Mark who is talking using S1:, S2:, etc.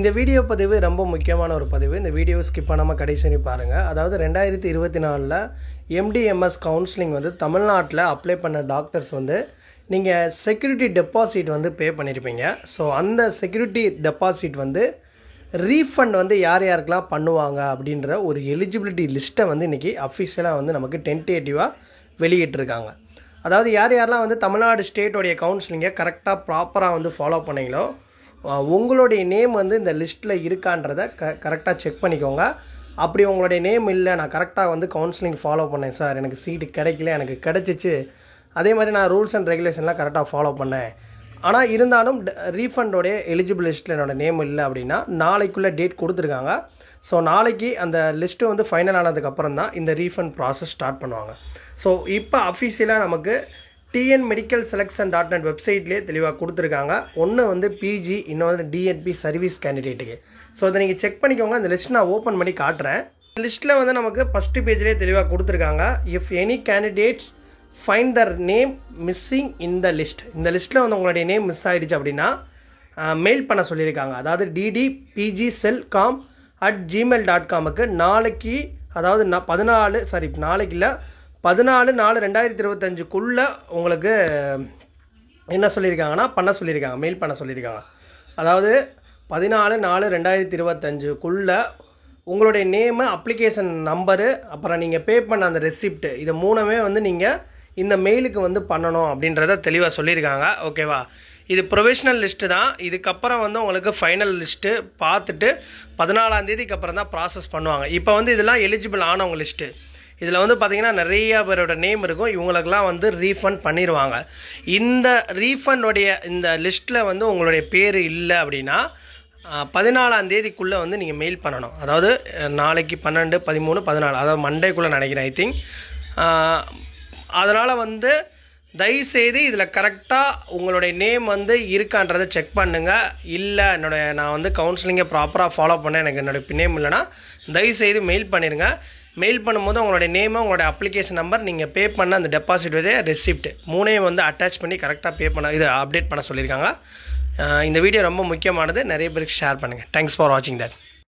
S1: இந்த வீடியோ பதிவு ரொம்ப முக்கியமான ஒரு பதிவு. இந்த வீடியோ ஸ்கிப் பண்ணாமல் கடைசி வரை பாருங்கள். அதாவது 2024 எம்டிஎம்எஸ் கவுன்சிலிங் வந்து தமிழ்நாட்டில் அப்ளை பண்ண டாக்டர்ஸ் வந்து நீங்கள் செக்யூரிட்டி டெபாசிட் வந்து பே பண்ணியிருப்பீங்க. ஸோ அந்த செக்யூரிட்டி டெபாசிட் வந்து ரீஃபண்ட் வந்து யார் யாருக்கெல்லாம் பண்ணுவாங்க அப்படின்ற ஒரு எலிஜிபிலிட்டி லிஸ்ட்டை வந்து இன்றைக்கி அஃபிஷியலாக வந்து நமக்கு டென்டேட்டிவாக வெளியிட்டிருக்காங்க. அதாவது யார் யாரெல்லாம் வந்து தமிழ்நாடு ஸ்டேட்டோடைய கவுன்சிலிங்கை கரெக்டாக ப்ராப்பராக வந்து ஃபாலோ பண்ணீங்களோ உங்களுடைய நேம் வந்து இந்த லிஸ்ட்டில் இருக்கான்றதை கரெக்டாக செக் பண்ணிக்கோங்க. அப்படி உங்களுடைய நேம் இல்லை, நான் கரெக்டாக வந்து கவுன்சிலிங் ஃபாலோ பண்ணேன் சார், எனக்கு சீட்டு கிடைக்கல, எனக்கு கிடச்சிச்சு, அதே மாதிரி நான் ரூல்ஸ் அண்ட் ரெகுலேஷன்லாம் கரெக்டாக ஃபாலோ பண்ணேன், ஆனால் இருந்தாலும் ரீஃபண்டோடைய எலிஜிபிள் லிஸ்ட்டில் என்னோடய நேம் இல்லை அப்படின்னா நாளைக்குள்ளே டேட் கொடுத்துருக்காங்க. ஸோ நாளைக்கு அந்த லிஸ்ட்டு வந்து ஃபைனல் ஆனதுக்கப்புறம் தான் இந்த ரீஃபண்ட் ப்ராசஸ் ஸ்டார்ட் பண்ணுவாங்க. ஸோ இப்போ அஃபிஷியலாக நமக்கு tnmedicalselection.net வெப்சைட்லேயே தெளிவாக கொடுத்துருக்காங்க. ஒன்று வந்து பிஜி, இன்னொன்று டிஎன்பி சர்வீஸ் கேண்டிடேட்டுக்கு. ஸோ அதை நீங்கள் செக் பண்ணிக்கோங்க. அந்த லிஸ்ட் நான் ஓப்பன் பண்ணி காட்டுறேன். லிஸ்ட்டில் வந்து நமக்கு ஃபஸ்ட்டு பேஜ்லேயே தெளிவாக கொடுத்துருக்காங்க. If any candidates find their name missing in the list, இந்த லிஸ்ட்டில் வந்து உங்களுடைய நேம் மிஸ் ஆகிடுச்சு அப்படின்னா மெயில் பண்ண சொல்லியிருக்காங்க. அதாவது ddpgselcom@gmail.comக்கு நாளைக்கு, அதாவது நாளைக்கு இல்லை 14/4/2025 உங்களுக்கு என்ன சொல்லியிருக்காங்கன்னா பண்ண சொல்லியிருக்காங்க, மெயில் பண்ண சொல்லியிருக்காங்க. அதாவது 14/4/2025 உங்களுடைய நேமு, அப்ளிகேஷன் நம்பரு, அப்புறம் நீங்கள் பே பண்ண அந்த ரெசிப்ட்டு, இது மூணுமே வந்து நீங்கள் இந்த மெயிலுக்கு வந்து பண்ணணும் அப்படின்றத தெளிவாக சொல்லியிருக்காங்க. ஓகேவா? இது ப்ரொவிஷனல் லிஸ்ட்டு தான். இதுக்கப்புறம் வந்து உங்களுக்கு ஃபைனல் லிஸ்ட்டு பார்த்துட்டு 14ஆம் தேதிக்கு அப்புறம் தான் ப்ராசஸ் பண்ணுவாங்க. இப்போ வந்து இதெல்லாம் எலிஜிபிள் ஆனவங்க லிஸ்ட்டு. இதில் வந்து பார்த்திங்கன்னா நிறையா பேரோட நேம் இருக்கும். இவங்களுக்கெல்லாம் வந்து ரீஃபண்ட் பண்ணிடுவாங்க. இந்த ரீஃபண்டோடைய இந்த லிஸ்ட்டில் வந்து உங்களுடைய பேர் இல்லை அப்படின்னா 14ஆம் தேதிக்குள்ளே வந்து நீங்கள் மெயில் பண்ணணும். அதாவது நாளைக்கு 12, 13, 14, அதாவது மண்டேக்குள்ளே நினைக்கிறேன் ஐ திங்க். அதனால் வந்து தயவுசெய்து இதில் கரெக்டாக உங்களுடைய நேம் வந்து இருக்கான்றதை செக் பண்ணுங்கள். இல்லை நான் வந்து கவுன்சிலிங்கை ப்ராப்பராக ஃபாலோ பண்ணேன், எனக்கு என்னோடய நேம் இல்லைனா தயவுசெய்து மெயில் பண்ணிடுங்க. மெயில் பண்ணும்போது உங்களுடைய நேமு, உங்களுடைய அப்ளிகேஷன் நம்பர், நீங்கள் பே பண்ண அந்த டெபாசிட் வித ரெசிப்ட் மூணையும் வந்து அட்டாச் பண்ணி கரெக்டாக பே பண்ண இதை அப்டேட் பண்ண சொல்லியிருக்காங்க. இந்த வீடியோ ரொம்ப முக்கியமானது. நிறைய பேருக்கு ஷேர் பண்ணுங்கள். தேங்க்ஸ் ஃபார் வாட்சிங் தட்.